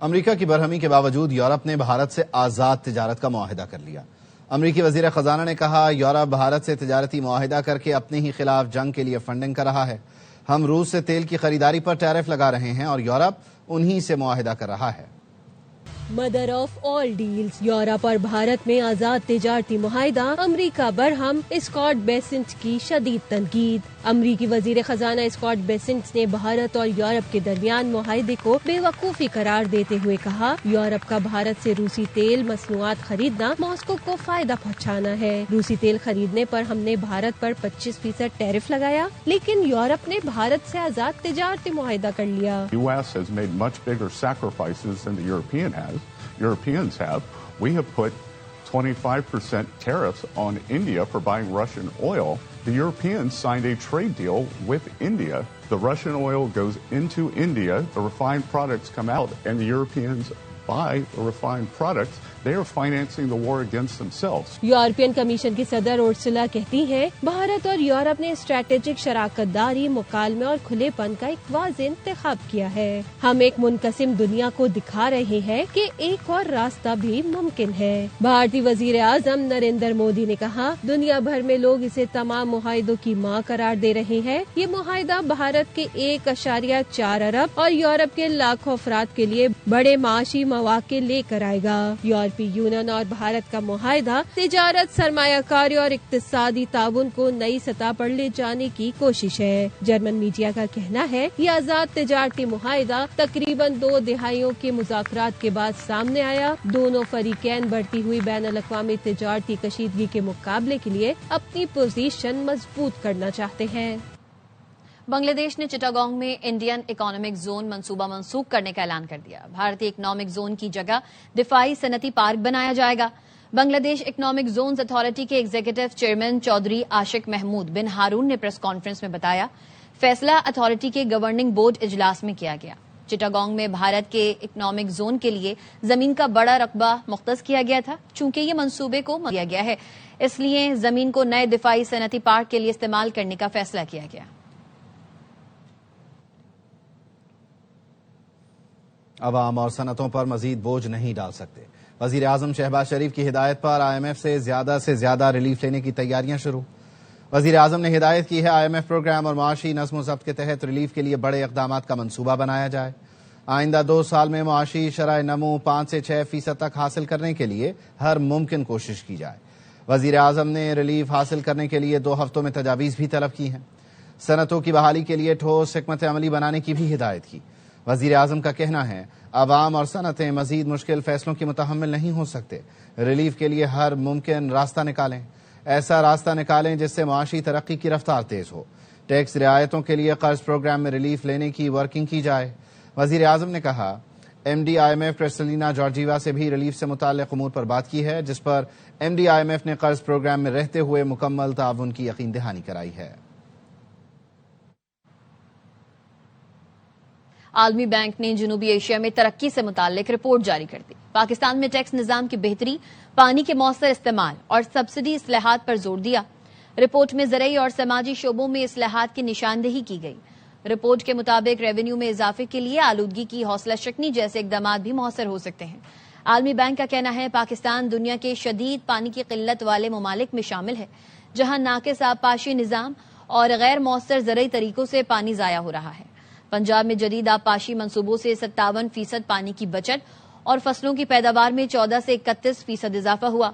امریکہ کی برہمی کے باوجود یورپ نے بھارت سے آزاد تجارت کا معاہدہ کر لیا۔ امریکی وزیر خزانہ نے کہا یورپ بھارت سے تجارتی معاہدہ کر کے اپنے ہی خلاف جنگ کے لیے فنڈنگ کر رہا ہے۔ ہم روس سے تیل کی خریداری پر ٹیرف لگا رہے ہیں اور یورپ انہی سے معاہدہ کر رہا ہے۔ Mother of all deals, Europe اور بھارت میں آزاد تجارتی معاہدہ، امریکہ برہم، اسکاٹ بیسنٹ کی شدید تنقید۔ امریکی وزیر خزانہ اسکاٹ بیسنٹ نے بھارت اور یورپ کے درمیان معاہدے کو بے وقوفی قرار دیتے ہوئے کہا یورپ کا بھارت سے روسی تیل مصنوعات خریدنا ماسکو کو فائدہ پہنچانا ہے۔ روسی تیل خریدنے پر ہم نے بھارت پر 25% ٹیرف لگایا، لیکن یورپ نے بھارت سے آزاد تجارتی معاہدہ کر لیا۔ US has made much bigger sacrifices than the Europeans have. We have put 25% tariffs on India for buying Russian oil. The Europeans signed a trade deal with India. The Russian oil goes into India, the refined products come out, and the Europeans buy the refined products. They are financing the war against themselves. European commission کی صدر اورسولا کہتی ہیں بھارت اور Europe نے strategic شراکت داری، مکالمے اور کھلے پن کا ایک واضح انتخاب کیا ہے۔ ہم ایک منقسم دنیا کو دکھا رہے ہیں کہ ایک اور راستہ بھی ممکن ہے۔ بھارتی وزیر اعظم نریندر مودی نے کہا دنیا بھر میں لوگ اسے تمام معاہدوں کی ماں قرار دے رہے ہیں۔ یہ معاہدہ بھارت کے 1.4 ارب اور یورپ کے لاکھوں افراد کے لیے بڑے معاشی مواقع لے کر آئے گا۔ یورپی یونین اور بھارت کا معاہدہ تجارت، سرمایہ کاری اور اقتصادی تعاون کو نئی سطح پر لے جانے کی کوشش ہے۔ جرمن میڈیا کا کہنا ہے یہ آزاد تجارتی معاہدہ تقریباً 2 دہائیوں کے مذاکرات کے بعد سامنے آیا۔ دونوں فریقین بڑھتی ہوئی بین الاقوامی تجارتی کشیدگی کے مقابلے کے لیے اپنی پوزیشن مضبوط کرنا چاہتے ہیں۔ بنگلہ دیش نے چٹاگانگ میں انڈین اکنامک زون منصوبہ منسوخ کرنے کا اعلان کر دیا۔ بھارتی اکنامک زون کی جگہ دفاعی صنعتی پارک بنایا جائے گا۔ بنگلہ دیش اکنامک زونز اتھارٹی کے ایگزیکٹو چیئرمین چودھری عاشق محمود بن ہارون نے پریس کانفرنس میں بتایا فیصلہ اتھارٹی کے گورننگ بورڈ اجلاس میں کیا گیا۔ چٹاگانگ میں بھارت کے اکنامک زون کے لیے زمین کا بڑا رقبہ مختص کیا گیا تھا۔ چونکہ یہ منصوبے کو دیا گیا ہے اس لیے زمین کو نئے دفاعی صنعتی پارک کے لیے استعمال کرنے کا فیصلہ کیا گیا۔ عوام اور صنعتوں پر مزید بوجھ نہیں ڈال سکتے۔ وزیر اعظم شہباز شریف کی ہدایت پر IMF سے زیادہ ریلیف لینے کی تیاریاں شروع۔ وزیر اعظم نے ہدایت کی ہے IMF پروگرام اور معاشی نظم و ضبط کے تحت ریلیف کے لیے بڑے اقدامات کا منصوبہ بنایا جائے۔ آئندہ 2 سال میں معاشی شرح نمو 5 سے 6% تک حاصل کرنے کے لیے ہر ممکن کوشش کی جائے۔ وزیر اعظم نے ریلیف حاصل کرنے کے لیے 2 ہفتوں میں تجاویز بھی طلب کی ہیں۔ صنعتوں کی بحالی کے لیے ٹھوس حکمت عملی بنانے کی بھی ہدایت کی۔ وزیر اعظم کا کہنا ہے عوام اور صنعتیں مزید مشکل فیصلوں کی متحمل نہیں ہو سکتے۔ ریلیف کے لیے ہر ممکن راستہ نکالیں، ایسا راستہ نکالیں جس سے معاشی ترقی کی رفتار تیز ہو۔ ٹیکس رعایتوں کے لیے قرض پروگرام میں ریلیف لینے کی ورکنگ کی جائے۔ وزیر اعظم نے کہا MD IMF کرسٹلینا جارجیوا سے بھی ریلیف سے متعلق امور پر بات کی ہے جس پر MD IMF نے قرض پروگرام میں رہتے ہوئے مکمل تعاون کی یقین دہانی کرائی ہے۔ عالمی بینک نے جنوبی ایشیا میں ترقی سے متعلق رپورٹ جاری کر دی۔ پاکستان میں ٹیکس نظام کی بہتری، پانی کے مؤثر استعمال اور سبسڈی اصلاحات پر زور دیا۔ رپورٹ میں زرعی اور سماجی شعبوں میں اصلاحات کی نشاندہی کی گئی۔ رپورٹ کے مطابق ریونیو میں اضافے کے لیے آلودگی کی حوصلہ شکنی جیسے اقدامات بھی مؤثر ہو سکتے ہیں۔ عالمی بینک کا کہنا ہے پاکستان دنیا کے شدید پانی کی قلت والے ممالک میں شامل ہے جہاں ناقص آبپاشی نظام اور غیر مؤثر زرعی طریقوں سے پانی ضائع ہو رہا ہے۔ پنجاب میں جدید آبپاشی منصوبوں سے 57% پانی کی بچت اور فصلوں کی پیداوار میں 14 سے 31% اضافہ ہوا۔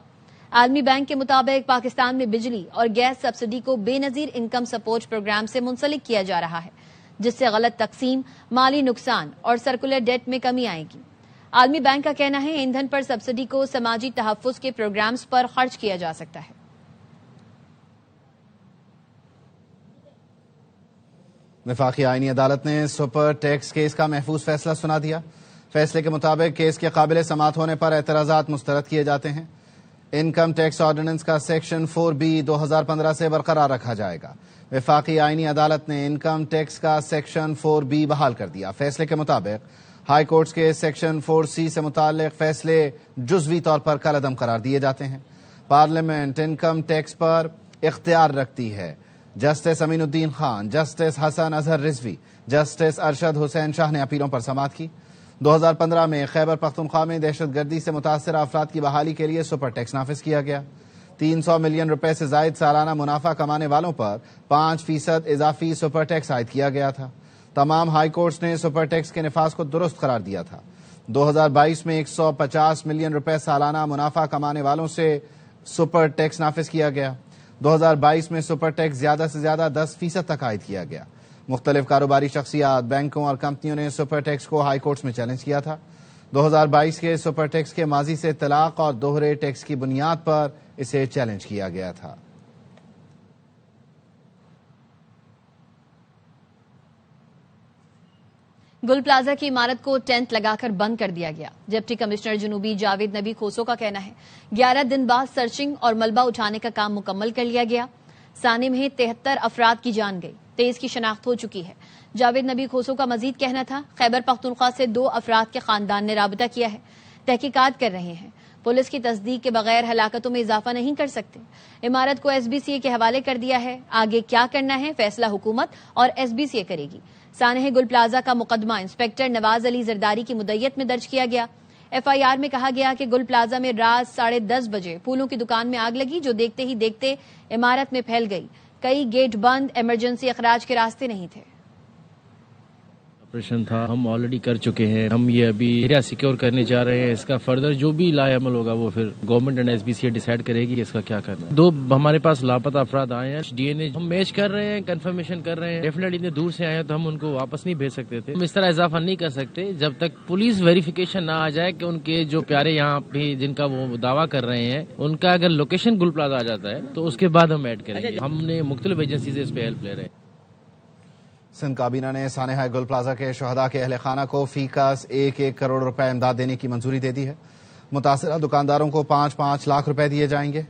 عالمی بینک کے مطابق پاکستان میں بجلی اور گیس سبسڈی کو بے نظیر انکم سپورٹ پروگرام سے منسلک کیا جا رہا ہے جس سے غلط تقسیم، مالی نقصان اور سرکولر ڈیٹ میں کمی آئے گی۔ عالمی بینک کا کہنا ہے ایندھن پر سبسڈی کو سماجی تحفظ کے پروگرامز پر خرچ کیا جا سکتا ہے۔ وفاقی آئینی عدالت نے سپر ٹیکس کیس کا محفوظ فیصلہ سنا دیا۔ فیصلے کے مطابق کیس کے قابل سماعت ہونے پر اعتراضات مسترد کیے جاتے ہیں۔ انکم ٹیکس آرڈیننس کا سیکشن 4B 2015 سے برقرار رکھا جائے گا۔ وفاقی آئینی عدالت نے انکم ٹیکس کا سیکشن 4B بحال کر دیا۔ فیصلے کے مطابق ہائی کورٹس کے سیکشن 4C سے متعلق فیصلے جزوی طور پر کالعدم قرار دیے جاتے ہیں۔ پارلیمنٹ انکم ٹیکس پر اختیار رکھتی ہے۔ جسٹس امین الدین خان، جسٹس حسن اظہر رضوی، جسٹس ارشد حسین شاہ نے اپیلوں پر سماعت کی۔ 2015 میں خیبر پختونخوا میں دہشت گردی سے متاثرہ افراد کی بحالی کے لیے سپر ٹیکس نافذ کیا گیا۔ 300 ملین روپے سے زائد سالانہ منافع کمانے والوں پر 5% اضافی سپر ٹیکس عائد کیا گیا تھا۔ تمام ہائی کورٹس نے سپر ٹیکس کے نفاذ کو درست قرار دیا تھا۔ 2022 میں 150 ملین روپے سالانہ منافع کمانے والوں سے سپر ٹیکس نافذ کیا گیا۔ 2022 میں سپر ٹیکس زیادہ سے زیادہ 10% تک عائد کیا گیا۔ مختلف کاروباری شخصیات، بینکوں اور کمپنیوں نے سپر ٹیکس کو ہائی کورٹس میں چیلنج کیا تھا۔ 2022 کے سپر ٹیکس کے ماضی سے اطلاق اور دوہرے ٹیکس کی بنیاد پر اسے چیلنج کیا گیا تھا۔ گل پلازا کی عمارت کو ٹینٹ لگا کر بند کر دیا گیا۔ ڈپٹی کمشنر جنوبی جاوید نبی کھوسو کا کہنا ہے 11 دن بعد سرچنگ اور ملبہ اٹھانے کا کام مکمل کر لیا گیا۔ سانے میں 73 افراد کی جان گئی، 23 کی شناخت ہو چکی ہے۔ جاوید نبی کھوسو کا مزید کہنا تھا خیبر پختونخوا سے 2 افراد کے خاندان نے رابطہ کیا ہے، تحقیقات کر رہے ہیں، پولیس کی تصدیق کے بغیر ہلاکتوں میں اضافہ نہیں کر سکتے۔ عمارت کو ایس بی سی اے کے حوالے کر دیا ہے، آگے کیا کرنا ہے فیصلہ حکومت اور ایس بی سی اے کرے گی۔ سانحہ گل پلازا کا مقدمہ انسپکٹر نواز علی زرداری کی مدعیت میں درج کیا گیا۔ ایف آئی آر میں کہا گیا کہ گل پلازا میں رات 10:30 بجے پھولوں کی دکان میں آگ لگی جو دیکھتے ہی دیکھتے عمارت میں پھیل گئی۔ کئی گیٹ بند، ایمرجنسی اخراج کے راستے نہیں تھے۔ آپریشن تھا، ہم آلریڈی کر چکے ہیں، ہم یہ ابھی ایریا سیکیور کرنے جا رہے ہیں۔ اس کا فردر جو بھی لا عمل ہوگا وہ پھر government and S B C A decide کرے گی اس کا کیا کرنا ہے۔ 2 ہمارے پاس لاپتہ افراد آئے ہیں، ڈی این اے ہم میچ کر رہے ہیں، کنفرمیشن کر رہے ہیں۔ ڈیفینیٹلی اتنے دور سے آئے ہیں تو ہم ان کو واپس نہیں بھیج سکتے تھے۔ ہم اس طرح اضافہ نہیں کر سکتے جب تک پولیس ویریفیکیشن نہ آ جائے کہ ان کے جو پیارے یہاں بھی جن کا وہ دعویٰ کر رہے ہیں ان کا اگر لوکیشن گل پلازا آ جاتا ہے تو اس کے بعد ہم ایڈ کریں گے۔ ہم نے مختلف ایجنسی سے اس پہ ہیلپ لے رہے ہیں۔ سندھ کابینہ نے سانحہ گل پلازا کے شہداء کے اہل خانہ کو فی کس 1 کروڑ روپے امداد دینے کی منظوری دے دی ہے۔ متاثرہ دکانداروں کو 5 لاکھ روپے دیے جائیں گے۔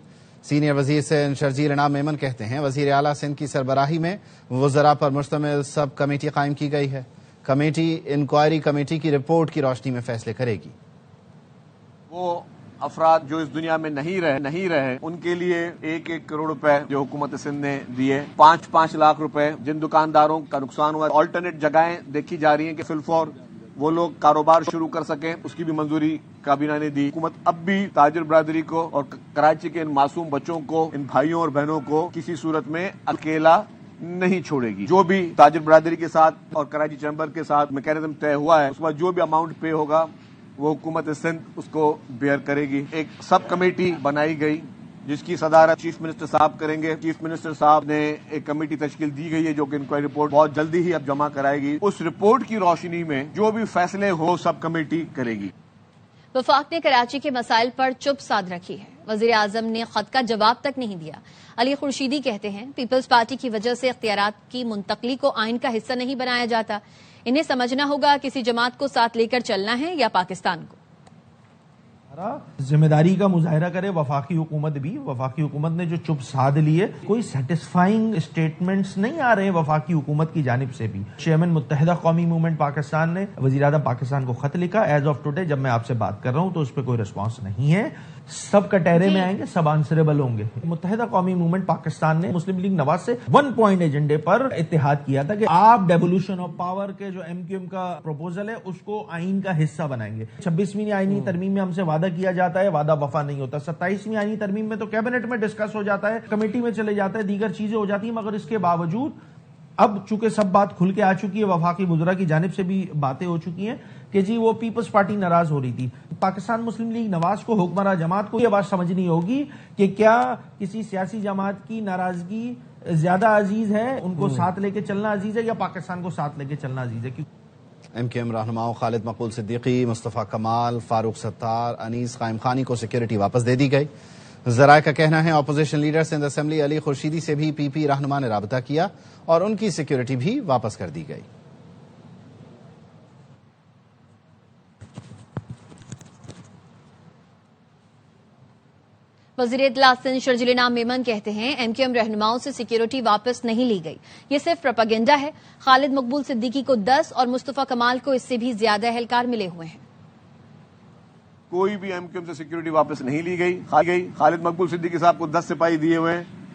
سینئر وزیر سندھ شرجیل انعام میمن کہتے ہیں وزیر اعلیٰ سندھ کی سربراہی میں وزراء پر مشتمل سب کمیٹی قائم کی گئی ہے۔ کمیٹی انکوائری کمیٹی کی رپورٹ کی روشنی میں فیصلے کرے گی۔ وہ افراد جو اس دنیا میں نہیں رہے ان کے لیے 1 کروڑ روپے جو حکومت سندھ نے دیے، 5 لاکھ روپے جن دکانداروں کا نقصان ہوا، آلٹرنیٹ جگہیں دیکھی جا رہی ہیں کہ فلفور وہ لوگ کاروبار شروع کر سکیں، اس کی بھی منظوری کابینہ نے دی۔ حکومت اب بھی تاجر برادری کو اور کراچی کے ان معصوم بچوں کو، ان بھائیوں اور بہنوں کو کسی صورت میں اکیلا نہیں چھوڑے گی۔ جو بھی تاجر برادری کے ساتھ اور کراچی چیمبر کے ساتھ میکینزم طے ہوا ہے اس میں جو بھی اماؤنٹ پے ہوگا وہ حکومت سندھ اس کو بیئر کرے گی۔ ایک سب کمیٹی بنائی گئی جس کی صدارت چیف منسٹر صاحب کریں گے۔ چیف منسٹر صاحب نے ایک کمیٹی تشکیل دی گئی ہے جو کہ انکوائری رپورٹ بہت جلدی ہی اب جمع کرائے گی۔ اس رپورٹ کی روشنی میں جو بھی فیصلے ہو سب کمیٹی کرے گی۔ وفاق نے کراچی کے مسائل پر چپ سادھ رکھی ہے، وزیر اعظم نے خط کا جواب تک نہیں دیا۔ علی خورشیدی کہتے ہیں پیپلز پارٹی کی وجہ سے اختیارات کی منتقلی کو آئین کا حصہ نہیں بنایا جاتا، انہیں سمجھنا ہوگا کسی جماعت کو ساتھ لے کر چلنا ہے یا پاکستان کو۔ ذمہ داری کا مظاہرہ کرے وفاقی حکومت بھی۔ وفاقی حکومت نے جو چپ سادھ لیے، کوئی سیٹسفائنگ اسٹیٹمنٹس نہیں آ رہے ہیں وفاقی حکومت کی جانب سے بھی۔ چیئرمین متحدہ قومی موومنٹ پاکستان نے وزیر اعظم پاکستان کو خط لکھا، ایز آف ٹوڈے جب میں آپ سے بات کر رہا ہوں تو اس پہ کوئی رسپانس نہیں ہے۔ سب کٹہرے میں آئیں گے، سب آنسریبل ہوں گے۔ متحدہ قومی موومنٹ پاکستان نے مسلم لیگ نواز سے 1 پوائنٹ ایجنڈے پر اتحاد کیا تھا کہ آپ ڈیولیوشن آف پاور کے جو ایم کیو ایم کا پروپوزل ہے اس کو آئین کا حصہ بنائیں گے۔ 26ویں آئینی ترمیم میں ہم سے وعدہ کیا جاتا ہے، وعدہ وفا نہیں ہوتا۔ 27ویں آئینی ترمیم میں تو کیبنٹ میں ڈسکس ہو جاتا ہے، کمیٹی میں چلے جاتا ہے، دیگر چیزیں ہو جاتی ہیں، مگر اس کے باوجود اب چونکہ سب بات کھل کے آ چکی ہے، وفاقی وزراء کی جانب سے بھی باتیں ہو چکی ہیں کہ جی وہ پیپلز پارٹی ناراض ہو رہی تھی۔ پاکستان مسلم لیگ نواز کو، حکمراں جماعت کو یہ بات سمجھنی ہوگی کہ کیا کسی سیاسی جماعت کی ناراضگی زیادہ عزیز ہے، ان کو ساتھ لے کے چلنا عزیز ہے، یا پاکستان کو ساتھ لے کے چلنا عزیز ہے۔ ایم کیو ایم رہنماؤں خالد مقبول صدیقی، مصطفیٰ کمال، فاروق ستار، انیس قائم خانی کو سیکیورٹی واپس دے دی گئی۔ ذرائع کا کہنا ہے اپوزیشن لیڈر سندھ اسمبلی علی خورشیدی سے بھی پی پی رہنما نے رابطہ کیا اور ان کی سیکیورٹی بھی واپس کر دی گئی۔ وزیر اطلاع سندھ شرجیل انعام میمن کہتے ہیں ایم کیو ایم رہنماؤں سے سیکیورٹی واپس نہیں لی گئی، یہ صرف پروپیگنڈا ہے۔ خالد مقبول صدیقی کو 10 اور مصطفیٰ کمال کو اس سے بھی زیادہ اہلکار ملے ہوئے ہیں۔ کوئی بھی ایم کیو ایم سے سیکیورٹی واپس نہیں لی گئی۔ خالد مقبول صدیقی صاحب کو 10 سپاہی دیے ہوئے ہیں،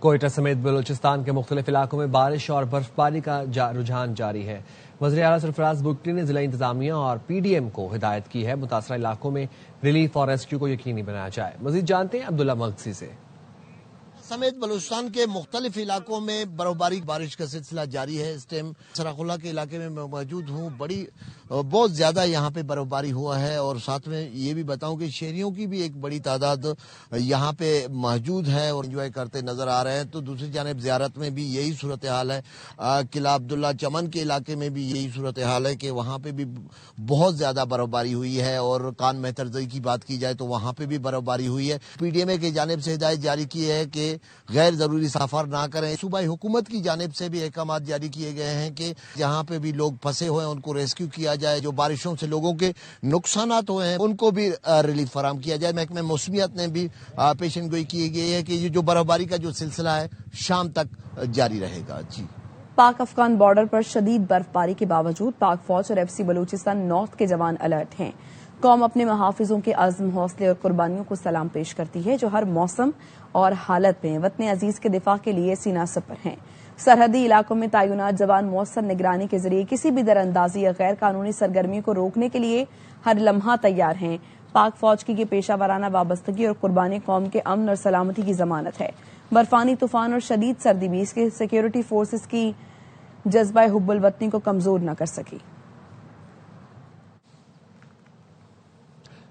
کوئٹہ سمیت بلوچستان کے مختلف علاقوں میں بارش اور برف باری کا رجحان جاری ہے۔ وزیر اعلیٰ سرفراز بگٹی نے ضلع انتظامیہ اور پی ڈی ایم کو ہدایت کی ہے متاثرہ علاقوں میں ریلیف اور ریسکیو کو یقینی بنایا جائے۔ مزید جانتے ہیں عبداللہ مغسی سے۔ سمیت بلوچستان کے مختلف علاقوں میں برفباری بارش کا سلسلہ جاری ہے۔ اس ٹائم سراخ اللہ کے علاقے میں میں موجود ہوں، بہت زیادہ یہاں پہ برفباری ہوا ہے، اور ساتھ میں یہ بھی بتاؤں کہ شہریوں کی بھی ایک بڑی تعداد یہاں پہ موجود ہے اور انجوائے کرتے نظر آ رہے ہیں۔ تو دوسری جانب زیارت میں بھی یہی صورتحال ہے، قلعہ عبداللہ چمن کے علاقے میں بھی یہی صورتحال ہے کہ وہاں پہ بھی بہت زیادہ برفباری ہوئی ہے، اور کان مہترزئی کی بات کی جائے تو وہاں پہ بھی برفباری ہوئی ہے۔ پی ڈی ایم اے کی جانب سے ہدایت جاری کی ہے کہ غیر ضروری سفر نہ کریں۔ صوبائی حکومت کی جانب سے بھی احکامات جاری کیے گئے ہیں کہ جہاں پہ بھی لوگ پھنسے ہوئے ہیں ان کو ریسکیو کیا جائے، جو بارشوں سے لوگوں کے نقصانات ہوئے ہیں ان کو بھی ریلیف فراہم کیا جائے۔ محکمہ موسمیات نے بھی پیشن گوئی کی گئی ہے کہ یہ جو برفباری کا جو سلسلہ ہے شام تک جاری رہے گا۔ جی، پاک افغان بارڈر پر شدید برفباری کے باوجود پاک فوج اور ایف سی بلوچستان نارتھ کے جوان الرٹ ہیں۔ قوم اپنے محافظوں کے عزم، حوصلے اور قربانیوں کو سلام پیش کرتی ہے، جو ہر موسم اور حالت میں وطن عزیز کے دفاع کے لیے سینہ سپر ہیں۔ سرحدی علاقوں میں تعینات جوان مؤثر نگرانی کے ذریعے کسی بھی در اندازی یا غیر قانونی سرگرمی کو روکنے کے لیے ہر لمحہ تیار ہیں۔ پاک فوج کی یہ پیشہ ورانہ وابستگی اور قربانی قوم کے امن اور سلامتی کی ضمانت ہے۔ برفانی طوفان اور شدید سردی بھی اس کے سیکیورٹی فورسز کی جذبہ حب الوطنی کو کمزور نہ کر سکی۔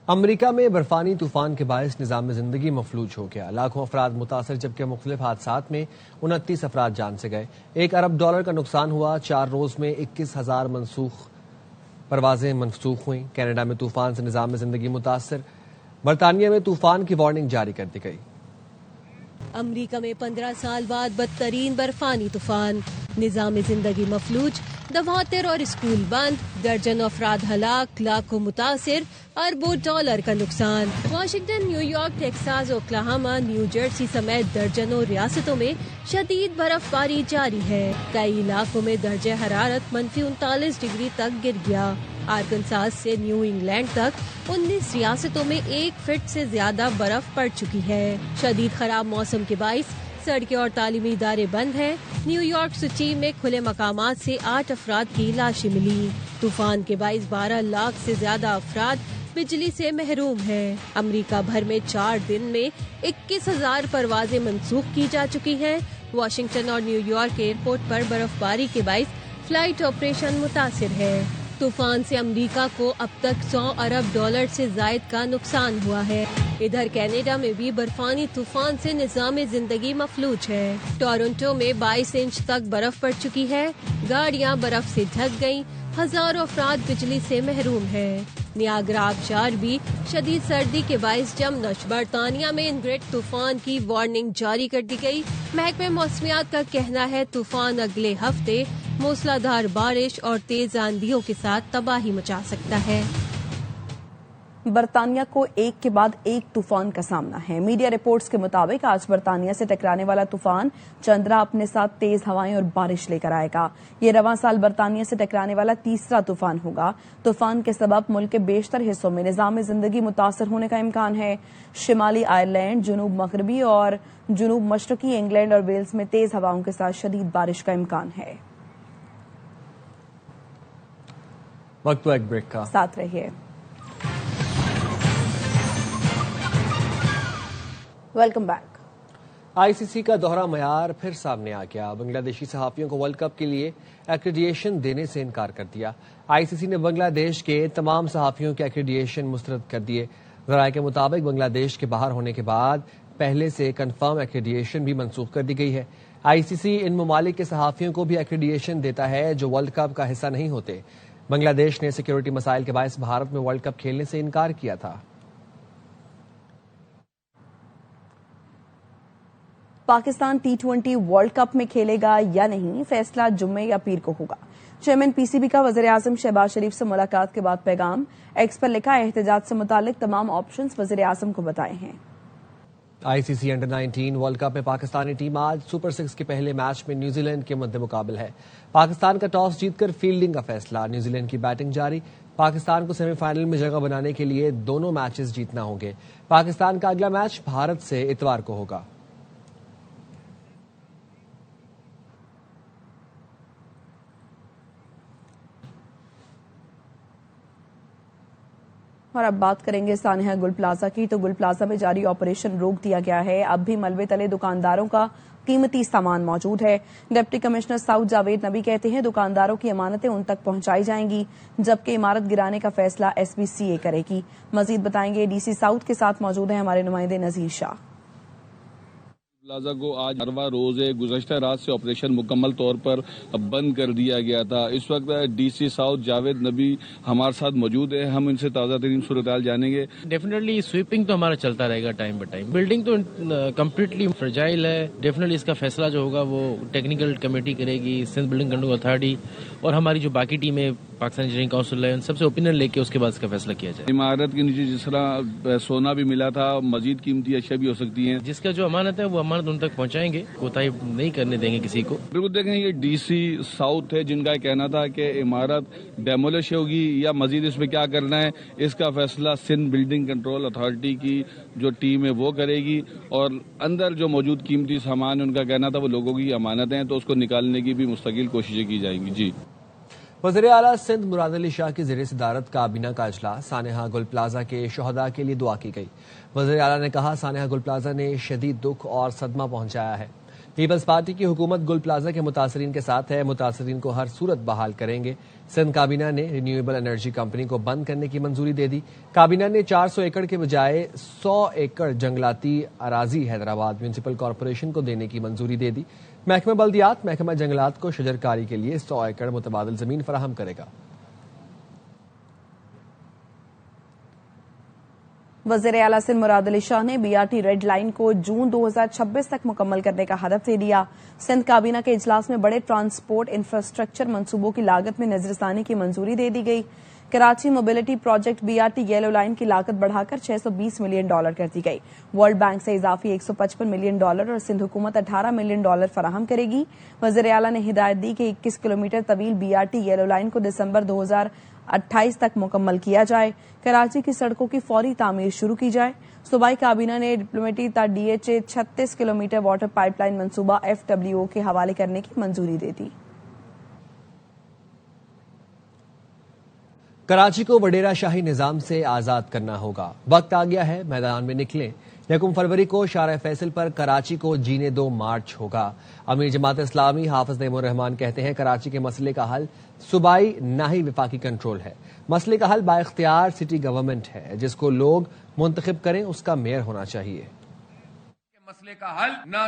امریکہ میں برفانی طوفان کے باعث نظام زندگی مفلوج ہو گیا، لاکھوں افراد متاثر، جبکہ مختلف حادثات میں 29 افراد جان سے گئے۔ $1 ارب کا نقصان ہوا۔ 4 روز میں 21,000 پروازیں منسوخ ہوئیں۔ کینیڈا میں طوفان سے نظام زندگی متاثر۔ برطانیہ میں طوفان کی وارننگ جاری کر دی گئی۔ امریکہ میں 15 سال بعد بدترین برفانی طوفان، نظام زندگی مفلوج، دفاتر اور اسکول بند، درجنوں افراد ہلاک، لاکھوں متاثر، اربوں ڈالر کا نقصان۔ Washington, new York, Texas, Oklahoma, new Jersey سمیت درجنوں ریاستوں میں شدید برف باری جاری ہے۔ کئی علاقوں میں درجہ حرارت -39 ڈگری تک گر گیا۔ آرکنساس سے نیو انگلینڈ تک 19 ریاستوں میں 1 فٹ سے زیادہ برف پڑ چکی ہے۔ شدید خراب موسم کے باعث سڑکیں اور تعلیمی ادارے بند ہیں۔ نیو یارک سٹی میں کھلے مقامات سے 8 افراد کی لاشیں ملی۔ طوفان کے باعث 12 لاکھ سے زیادہ افراد بجلی سے محروم ہیں۔ امریکہ بھر میں 4 دن میں 21,000 پروازیں منسوخ کی جا چکی ہیں۔ واشنگٹن اور نیو یارک ایئرپورٹ پر برف باری کے باعث فلائٹ آپریشن متاثر ہے۔ طوفان سے امریکہ کو اب تک $100 ارب سے زائد کا نقصان ہوا ہے۔ ادھر کینیڈا میں بھی برفانی طوفان سے نظام زندگی مفلوج ہے۔ ٹورنٹو میں 22 انچ تک برف پڑ چکی ہے۔ گاڑیاں برف سے ڈھک گئیں۔ ہزاروں افراد بجلی سے محروم ہیں۔ نیاگرا آبشار بھی شدید سردی کے باعث جمنش۔ برطانیہ میں انگریڈ طوفان کی وارننگ جاری کر دی گئی۔ محکمہ موسمیات کا کہنا ہے طوفان اگلے ہفتے موسلادھار بارش اور تیز آندھیوں کے ساتھ تباہی مچا سکتا ہے۔ برطانیہ کو ایک کے بعد ایک طوفان کا سامنا ہے۔ میڈیا رپورٹس کے مطابق آج برطانیہ سے ٹکرانے والا طوفان چندرا اپنے ساتھ تیز ہوائیں اور بارش لے کر آئے گا۔ یہ رواں سال برطانیہ سے ٹکرانے والا تیسرا طوفان ہوگا۔ طوفان کے سبب ملک کے بیشتر حصوں میں نظام زندگی متاثر ہونے کا امکان ہے۔ شمالی آئرلینڈ، جنوب مغربی اور جنوب مشرقی انگلینڈ اور ویلز میں تیز ہواؤں کے ساتھ شدید بارش کا امکان ہے۔ وقت ایک بریک کا، ساتھ رہیے۔ Welcome back. آئی سی سی کا دوہرا معیار پھر سامنے آ گیا۔ بنگلہ دیشی صحافیوں کو ورلڈ کپ کے لیے ایکریڈیشن دینے سے انکار کر دیا۔ آئی سی سی نے بنگلہ دیش کے تمام صحافیوں کے ایکریڈیشن مسترد کر دیے۔ ذرائع کے مطابق بنگلہ دیش کے باہر ہونے کے بعد پہلے سے کنفرم ایکریڈیشن بھی منسوخ کر دی گئی ہے۔ آئی سی سی ان ممالک کے صحافیوں کو بھی ایکریڈیشن دیتا ہے جو ورلڈ کپ کا حصہ نہیں ہوتے۔ بنگلہ دیش نے سیکیورٹی مسائل کے باعث بھارت میں ورلڈ کپ کھیلنے سے انکار کیا تھا۔ پاکستان T20 ورلڈ کپ میں کھیلے گا یا نہیں، فیصلہ جمعے یا پیر کو ہوگا۔ چیئرمین پی سی بی کا وزیر اعظم شہباز شریف سے ملاقات کے بعد پیغام، ایکس پر لکھا احتجاج سے متعلق تمام آپشنز وزیر اعظم کو بتائے ہیں۔ آئی سی سی انڈر 19 ورلڈ کپ میں پاکستانی ٹیم آج سپر 6 کے پہلے میچ میں نیوزی لینڈ کے مد مقابل ہے۔ پاکستان کا ٹاس جیت کر فیلڈنگ کا فیصلہ، نیوزی لینڈ کی بیٹنگ جاری۔ پاکستان کو سیمی فائنل میں جگہ بنانے کے لیے دونوں میچز جیتنا ہوں گے۔ پاکستان کا اگلا میچ بھارت سے اتوار کو ہوگا۔ اور اب بات کریں گے سانحہ گل پلازا کی، تو گل پلازا میں جاری آپریشن روک دیا گیا ہے۔ اب بھی ملبے تلے دکانداروں کا قیمتی سامان موجود ہے۔ ڈپٹی کمشنر ساؤتھ جاوید نبی کہتے ہیں دکانداروں کی امانتیں ان تک پہنچائی جائیں گی، جبکہ عمارت گرانے کا فیصلہ SPCA کرے گی۔ مزید بتائیں گے DC ساؤتھ کے ساتھ موجود ہیں ہمارے نمائندے نذیر شاہ۔ پلازا کو آج 8واں روز ہے۔ گزشتہ رات سے آپریشن مکمل طور پر بند کر دیا گیا تھا۔ اس وقت DC ساؤتھ جاوید نبی ہمارے ساتھ موجود ہے، ہم ان سے تازہ ترین صورتحال جانیں گے۔ ڈیفینیٹلی سویپنگ تو ہمارا چلتا رہے گا ٹائم بائی ٹائم۔ بلڈنگ تو کمپلیٹلی فرجائل ہے۔ ڈیفینیٹلی اس کا فیصلہ جو ہوگا وہ ٹیکنیکل کمیٹی کرے گی، سندھ بلڈنگ کنٹرول اتھارٹی اور ہماری جو باقی ٹیم ہے پاکستان انجینئرنگ کونسل ہے، ان سب سے اوپینین لے کے اس کے بعد اس کا فیصلہ کیا جائے۔ عمارت کے نیچے جس طرح سونا بھی ملا تھا، مزید قیمتی اشیاء بھی ہو سکتی ہیں۔ جس کا جو امانت ہے وہ امانت ان تک پہنچائیں گے، کوتاہی نہیں کرنے دیں گے کسی کو۔ بالکل دیکھیں، یہ DC ساؤتھ ہے جن کا کہنا تھا کہ عمارت ڈیمولش ہوگی یا مزید اس میں کیا کرنا ہے، اس کا فیصلہ سندھ بلڈنگ کنٹرول اتھارٹی کی جو ٹیم ہے وہ کرے گی، اور اندر جو موجود قیمتی سامان ان کا کہنا تھا وہ لوگوں کی امانت ہیں، تو اس کو نکالنے کی بھی مستقل کوششیں کی جائیں گی۔ جی، وزیر اعلیٰ سندھ مراد علی شاہ کی زیر صدارت کابینہ کا اجلاس سانحہ گل پلازا کے شہداء کے لیے دعا کی گئی۔ وزیر اعلیٰ نے کہا سانحہ گل پلازا نے شدید دکھ اور صدمہ پہنچایا ہے۔ پیپلز پارٹی کی حکومت گل پلازا کے متاثرین کے ساتھ ہے، متاثرین کو ہر صورت بحال کریں گے۔ سندھ کابینہ نے رینیویبل انرجی کمپنی کو بند کرنے کی منظوری دے دی۔ کابینہ نے 400 ایکڑ کے بجائے 100 ایکڑ جنگلاتی اراضی حیدرآباد میونسپل کارپوریشن کو دینے کی منظوری دے دی۔ محکمہ بلدیات محکمہ جنگلات کو شجرکاری کے لیے 100 ایکڑ متبادل زمین فراہم کرے گا۔ وزیر اعلیٰ سندھ مراد علی شاہ نے BRT ریڈ لائن کو جون 2026 تک مکمل کرنے کا ہدف دے دیا۔ سندھ کابینہ کے اجلاس میں بڑے ٹرانسپورٹ انفراسٹرکچر منصوبوں کی لاگت میں نظر ثانی کی منظوری دے دی گئی۔ Karachi mobility project BRT yellow line کی لاگت بڑھا کر $620 ملین کر دی گئی۔ ورلڈ بینک سے اضافی $155 ملین اور سندھ حکومت $18 ملین فراہم کرے گی۔ وزیر اعلیٰ نے ہدایت دی کہ 21 کلومیٹر طویل BRT یلو لائن کو دسمبر 2028 تک مکمل کیا جائے۔ کراچی کی سڑکوں کی فوری تعمیر شروع کی جائے۔ صوبائی کابینہ نے ڈپلومیٹی تا DHA 36 kilometre water pipe line منصوبہ FWO کے حوالے کرنے کی منظوری دے دی۔ کراچی کو وڈیرا شاہی نظام سے آزاد کرنا ہوگا، وقت آ گیا ہے میدان میں نکلیں۔ 1 فروری کو شارع فیصل پر کراچی کو جینے دو مارچ ہوگا۔ امیر جماعت اسلامی حافظ نعیم الرحمان کہتے ہیں کراچی کے مسئلے کا حل صوبائی نہ ہی وفاقی کنٹرول ہے، مسئلے کا حل با اختیار سٹی گورنمنٹ ہے، جس کو لوگ منتخب کریں اس کا میئر ہونا چاہیے۔ مسئلے کا حل نہ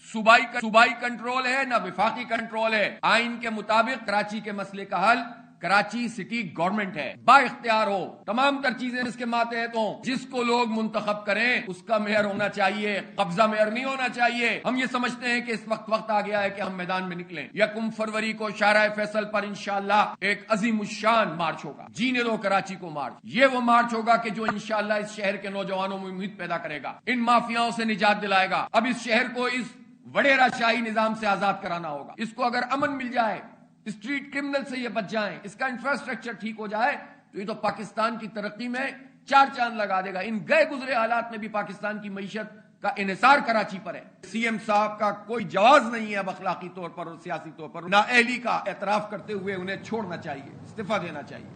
صوبائی کنٹرول ہے نہ وفاقی کنٹرول ہے، آئین کے مطابق کراچی کے مسئلے کا حل کراچی سٹی گورنمنٹ ہے، با اختیار ہو، تمام تر چیزیں اس کے ماتحت ہوں، جس کو لوگ منتخب کریں اس کا میئر ہونا چاہیے، قبضہ میئر نہیں ہونا چاہیے۔ ہم یہ سمجھتے ہیں کہ اس وقت آ گیا ہے کہ ہم میدان میں نکلیں۔ 1 فروری کو شارع فیصل پر انشاءاللہ ایک عظیم الشان مارچ ہوگا، جینے دو کراچی کو مارچ۔ یہ وہ مارچ ہوگا کہ جو انشاءاللہ اس شہر کے نوجوانوں میں امید پیدا کرے گا، ان مافیاؤں سے نجات دلائے گا۔ اب اس شہر کو اس وڈیرا شاہی نظام سے آزاد کرانا ہوگا۔ اس کو اگر امن مل جائے، اسٹریٹ کرمنل سے یہ بچ جائیں، اس کا انفراسٹرکچر ٹھیک ہو جائے، تو یہ تو پاکستان کی ترقی میں 4 چاند لگا دے گا۔ ان گئے گزرے حالات میں بھی پاکستان کی معیشت کا انحصار کراچی پر ہے۔ CM صاحب کا کوئی جواز نہیں ہے اب اخلاقی طور پر اور سیاسی طور پر، نااہلی کا اعتراف کرتے ہوئے انہیں چھوڑنا چاہیے، استعفیٰ دینا چاہیے۔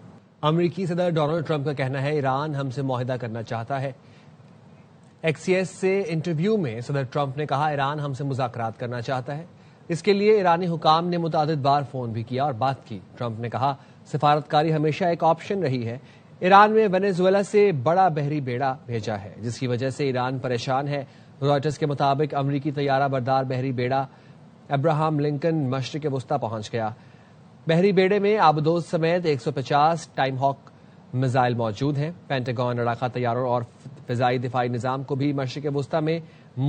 امریکی صدر ڈونلڈ ٹرمپ کا کہنا ہے ایران ہم سے معاہدہ کرنا چاہتا ہے۔ Axios سے انٹرویو میں صدر ٹرمپ نے کہا ایران ہم سے مذاکرات کرنا چاہتا ہے، اس کے لیے ایرانی حکام نے متعدد بار فون بھی کیا اور بات کی۔ ٹرمپ نے کہا سفارتکاری ہمیشہ ایک آپشن رہی ہے۔ ایران میں وینزویلا سے بڑا بحری بیڑا بھیجا ہے جس کی وجہ سے ایران پریشان ہے۔ رائٹرز کے مطابق امریکی طیارہ بردار بحری بیڑا ابراہم لنکن مشرق وسطی پہنچ گیا۔ بحری بیڑے میں آبدوز سمیت 150 ٹائم ہاک میزائل موجود ہیں۔ پینٹاگون لڑاکا طیاروں اور فضائی دفاعی نظام کو بھی مشرق وسطی میں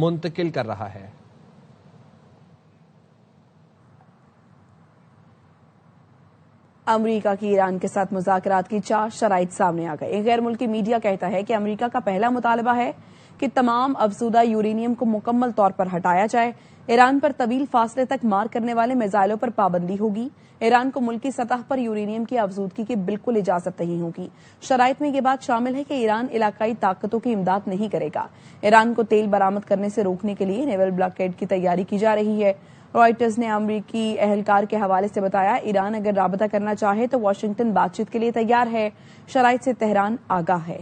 منتقل کر رہا ہے۔ امریکہ کی ایران کے ساتھ مذاکرات کی 4 شرائط سامنے آ گئی۔ غیر ملکی میڈیا کہتا ہے کہ امریکہ کا پہلا مطالبہ ہے کہ تمام افزودہ یورینیم کو مکمل طور پر ہٹایا جائے۔ ایران پر طویل فاصلے تک مار کرنے والے میزائلوں پر پابندی ہوگی۔ ایران کو ملکی سطح پر یورینیم کی افزودگی کی بالکل اجازت نہیں ہوگی۔ شرائط میں یہ بات شامل ہے کہ ایران علاقائی طاقتوں کی امداد نہیں کرے گا۔ ایران کو تیل برآمد کرنے سے روکنے کے لیے نیول بلاکیڈ کی تیاری کی جا رہی ہے۔ رائٹرز نے امریکی اہلکار کے حوالے سے بتایا ایران اگر رابطہ کرنا چاہے تو واشنگٹن بات چیت کے لیے تیار ہے، شرائط سے تہران آگاہ ہے۔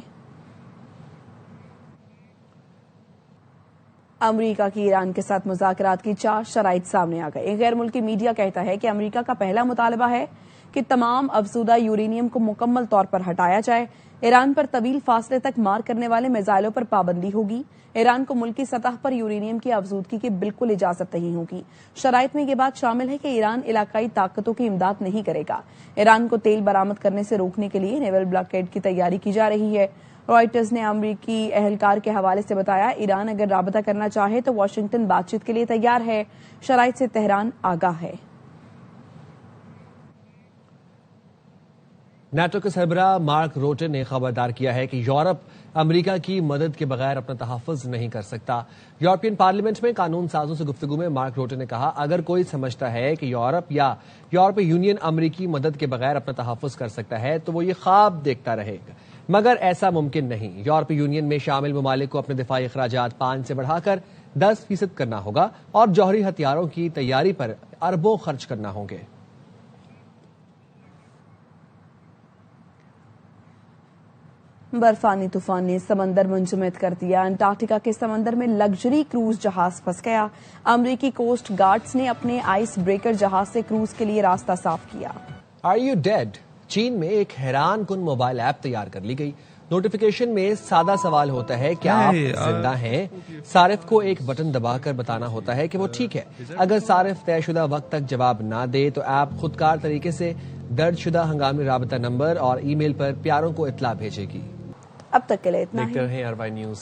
امریکہ کی ایران کے ساتھ مذاکرات کی 4 شرائط سامنے آ گئی۔ غیر ملکی میڈیا کہتا ہے کہ امریکہ کا پہلا مطالبہ ہے کہ تمام افزودہ یورینیم کو مکمل طور پر ہٹایا جائے، ایران پر طویل فاصلے تک مار کرنے والے میزائلوں پر پابندی ہوگی، ایران کو ملکی سطح پر یورینیم کی افزودگی کی بالکل اجازت نہیں ہوگی۔ شرائط میں یہ بات شامل ہے کہ ایران علاقائی طاقتوں کی امداد نہیں کرے گا، ایران کو تیل برآمد کرنے سے روکنے کے لیے نیول بلاکیڈ کی تیاری کی جا رہی ہے۔ رائٹرز نے امریکی اہلکار کے حوالے سے بتایا ایران اگر رابطہ کرنا چاہے تو واشنگٹن بات چیت کے لیے تیار ہے، شرائط سے تہران آگاہ ہے۔ نیٹو کے سربراہ مارک روٹے نے خبردار کیا ہے کہ یورپ امریکہ کی مدد کے بغیر اپنا تحفظ نہیں کر سکتا۔ یورپین پارلیمنٹ میں قانون سازوں سے گفتگو میں مارک روٹے نے کہا اگر کوئی سمجھتا ہے کہ یورپ یا یورپی یونین امریکی مدد کے بغیر اپنا تحفظ کر سکتا ہے تو وہ یہ خواب دیکھتا رہے گا، مگر ایسا ممکن نہیں۔ یورپی یونین میں شامل ممالک کو اپنے دفاعی اخراجات 5 سے بڑھا کر 10% کرنا ہوگا اور جوہری ہتھیاروں کی تیاری پر اربوں خرچ کرنا ہوں گے۔ برفانی طوفان نے سمندر منجمد کر دیا، انٹارکٹیکا کے سمندر میں لگژری کروز جہاز پھنس گیا۔ امریکی کوسٹ گارڈز نے اپنے آئس بریکر جہاز سے کروز کے لیے راستہ صاف کیا۔ Are you did? چین میں ایک حیران کن موبائل ایپ تیار کر لی گئی۔ نوٹیفیکیشن میں سادہ سوال ہوتا ہے کیا آپ زندہ ہیں؟ صارف کو ایک بٹن دبا کر بتانا ہوتا ہے کہ وہ ٹھیک ہے۔ اگر صارف طے شدہ وقت تک جواب نہ دے تو ایپ خودکار طریقے سے درج شدہ ہنگامی رابطہ نمبر اور ای میل پر پیاروں کو اطلاع بھیجے گی۔ اب تک کے لیے اتنا ہی۔ دیکھتے رہیں RY نیوز۔